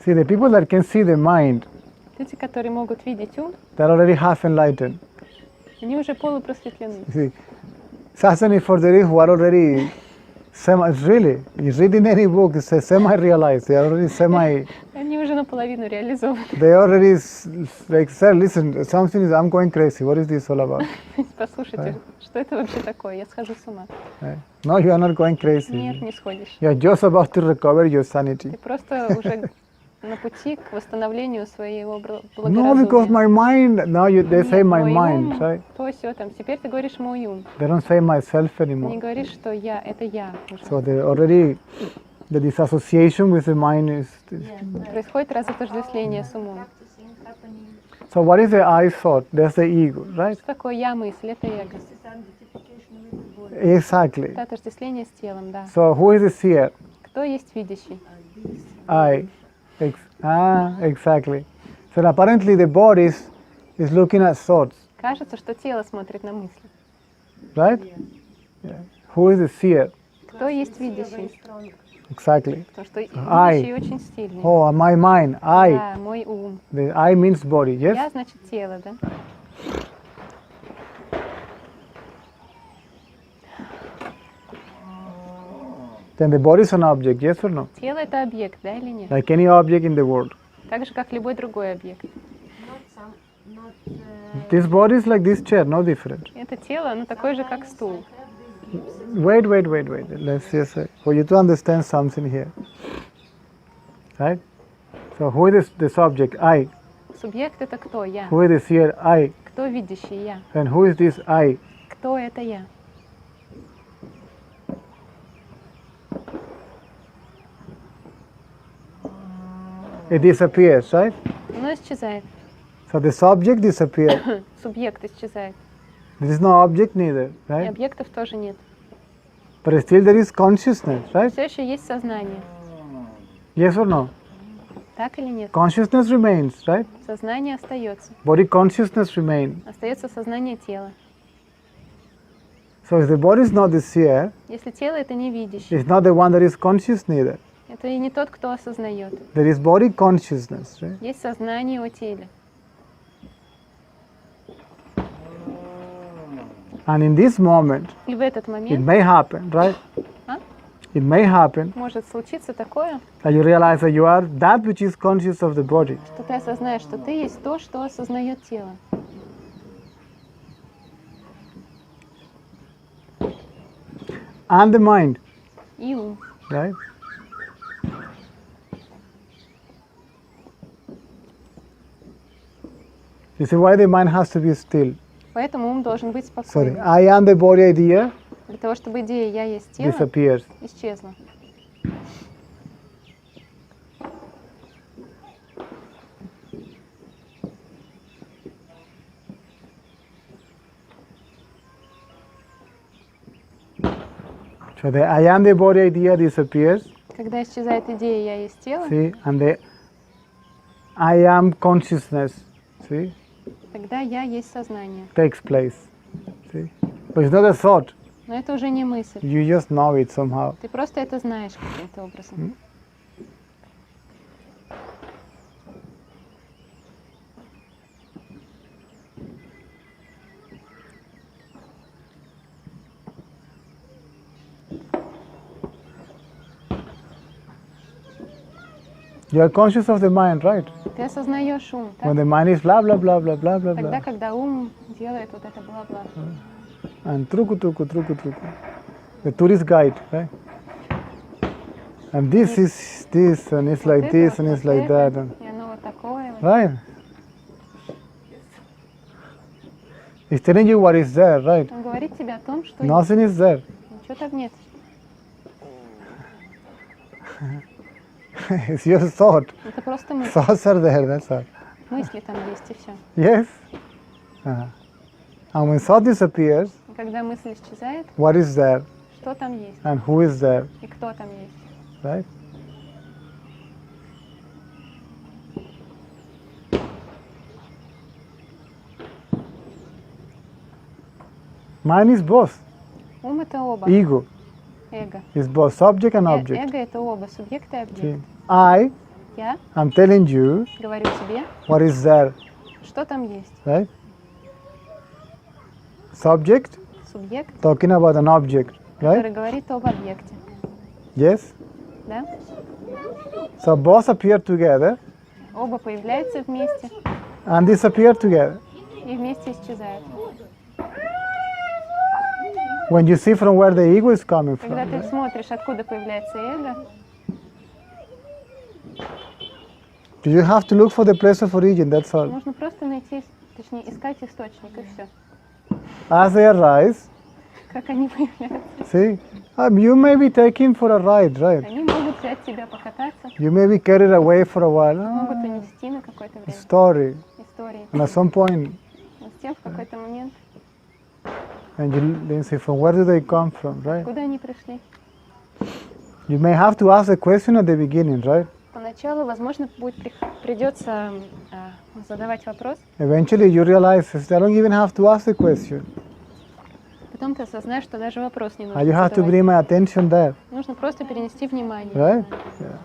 See, the people that can see the mind, Люди, которые могут видеть ум, they're already half enlightened. они уже полупросветлены. See, Sasani for the who are already really, you read in any book, it says semi-realized, they are already Они уже наполовину реализованы. they already like, sir, listen, something is, I'm going crazy, what is this all about? Послушайте, что это вообще такое? Я схожу с ума. Right? No, you are not going crazy. Нет, не сходишь. You are just about to recover your sanity. Ты просто уже на пути к восстановлению своего No, because благоразумия. my mind, now they say Нет, my мой mind, ум, right? то все там. Теперь ты говоришь мой ум. They don't say myself Не anymore. говоришь, что я, это я уже. So they already, the disassociation with the mind is. Происходит разотождествление с умом. So what is the I thought? That's the ego, right? Что такое я мысль? Это эго. Exactly. Это отождествление с телом, да. So who is the seer? Кто есть видящий? I. Exactly. So apparently the body is looking at thoughts, Кажется, что тело смотрит на мысли. right? Yeah. Who is the seer? Кто есть видящий? Exactly. Потому что I. видящий очень сильный. Oh, my mind. I. Да, мой ум. The I means body, yes? Я, значит, тело, да? Then the body is an object, yes or no? Тело — это объект, да или нет? Like any object in the world. Так же, как любой другой объект. This body is like this chair, no different. Это тело, оно такое же, как стул. Wait. Let's just say, for you to understand something here. Right? So who is the subject? I. Субъект — это кто? Я. Who is the seer? I. Кто видящий? Я. And who is this I? Кто это я? It disappears, right? Оно исчезает. So the subject disappears. Субъект исчезает. There is no object neither, И right? объектов тоже нет. But still there is consciousness, right? Все еще есть сознание. Yes or no? Так или нет? Consciousness remains, right? Сознание остается. Body consciousness remains. Остается сознание тела. So if the body is not the seer, Если тело — это не видящий, it's not the one that is conscious neither. это и не тот, кто осознает. There is body consciousness, right? Есть сознание о теле. And in this moment, И в этот it момент may happen, right? А? It may happen может случиться такое, that you realize that you are that which is conscious of the body. что ты осознаешь, что ты есть то, что осознает тело. And the mind, И ум. right? You see why the mind has to be still. Поэтому ум должен быть Sorry, спокойным. I am the body idea Для того, чтобы идея «я есть тело» disappears. исчезла. So the I am the body idea disappears. Когда исчезает идея «я есть тело», See, and the I am consciousness, see, тогда «я есть сознание». takes place. See, but it's not a thought. Но это уже не мысль. You just know it somehow. Ты просто это знаешь каким-то образом. You are conscious of the mind, right? Ты осознаешь ум, When так? the mind is blah blah blah blah blah blah Тогда, blah, когда ум делает вот это бла-бла. and truku truku truku truku, the tourist guide, right? And this is this, and it's like Вот this, это and вот it's like that, это, and, и оно вот такое. вот. right? It's telling you what is there, right? Он говорит тебе о том, что Nothing is there. ничего там нет. It's your thought. Это просто мысли. Thoughts are there, that's all. Мысли там есть и все. Yes. And when thought disappears, Когда мысль исчезает, what is there что там есть and who is there, и кто там есть. right? Mind is both. Ум — это оба. Ego Эго. is both subject and object. Эго — это оба, субъект и See? объект. I Я I'm telling you говорю тебе, what is there, что там есть. right? Subject Субъект, talking about an object, который right? говорит об объекте. Yes? Да? So both appear together Оба появляются вместе and disappear together. и вместе исчезают. When you see from where the ego is coming Когда from, ты right? смотришь, откуда появляется эго, You have to look for the place of origin, that's all. нужно просто найти, точнее, искать источник, и все. As they arise, Как они появляются. see, you may be taken for a ride, right? Они могут взять тебя покататься, You may be carried away for a while. могут унести на какое-то время. Story. Истории. And at some point, Но затем в какой-то момент, and you then say, from where do they come from, right? куда они пришли? You may have to ask the question at the beginning, right? Поначалу, возможно, придется задавать вопрос, Eventually you realize I don't even have to ask the question. потом ты осознаешь, что даже вопрос не And нужно you have to задавать. bring my attention there, Нужно просто перенести внимание. right? Yeah.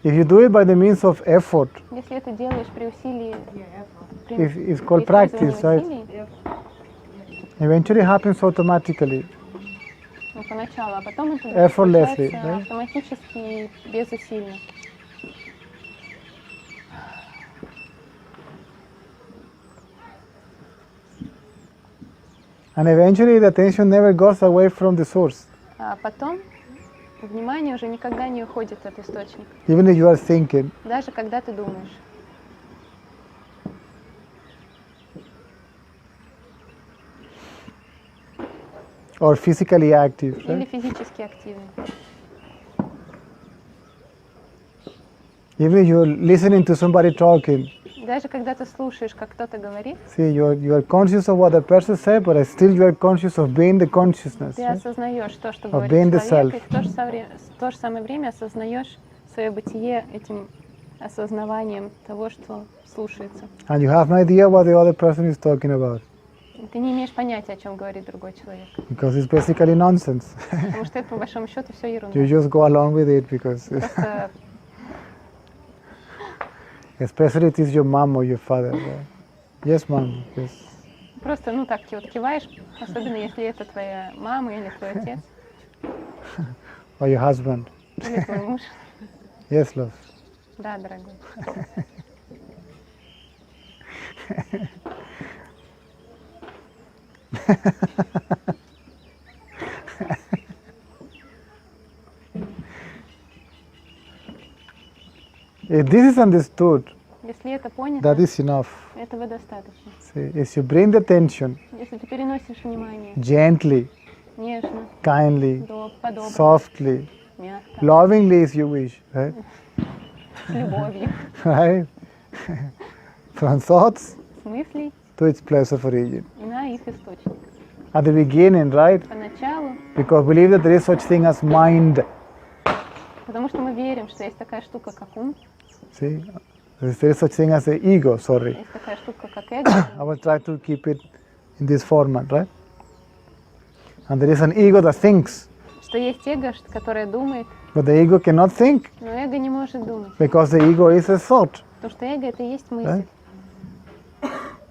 If you do it by the means of effort, Если это делаешь при усилии, при it's called использовании practice, right? усилий, Eventually happens automatically. ну, поначалу, а потом это Effortlessly, получается right? автоматически и безусильно. And eventually the attention never goes away from the source, А потом внимание уже никогда не уходит от источника, even if you are thinking. даже когда ты думаешь. Or physically active, Или right? физически активный. Even if you're listening to somebody talking, Даже когда ты слушаешь, как кто-то говорит, see, you are conscious of what the person said, but still you are conscious of being the consciousness, ты right? осознаешь то, что Of говорит being the человек, self. и в то же самое время осознаешь свое бытие этим осознаванием того, что слушается. And you have no idea what the other person is talking about, И ты не имеешь понятия, о чем говорит другой человек, because it's basically nonsense. потому что это по большому счету все ерунда. You just go along with it because, Просто especially if it's your mom or your father. Right? Yes, mom. Yes. Просто, ну так, вот киваешь, особенно если это твоя мама или твой отец, Or your husband. или твой муж. Yes, love. Да, дорогой. If this is understood, Если это понято, that is enough. этого достаточно. See, if you bring the attention Если ты переносишь внимание gently, нежно, kindly, по-доброму, softly, мягко, lovingly as you wish, right? с любовью, Right? From thoughts с мыслей to its place of origin. на их источник. At the beginning, right? Поначалу, Because we believe that there is such thing as mind. потому что мы верим, что есть такая штука, как ум, See? There is such thing as the ego, sorry. есть такая штука, как эго, I will try to keep it in this format, right? And there is an ego that thinks, что есть эго, которое думает, but the ego cannot think но эго не может думать, because the ego is a thought. потому что эго это и есть мысль. Right?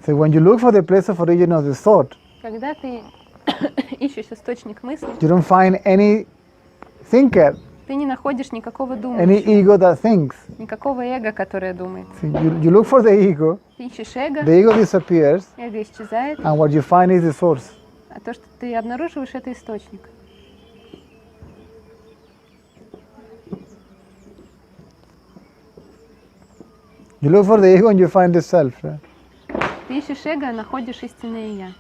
So when you look for the place of origin of the thought, Когда ты ищешь источник мысли, you don't find any thinker, ты не находишь никакого any думающего, ego that thinks. никакого эго, которое думает. See, you look for the ego, Ты ищешь эго, the ego disappears, эго исчезает, and what you find is the source. а то, что ты обнаруживаешь, это источник. You look for the ego and you find the self. Right? Ты ищешь эго, а находишь истинное я.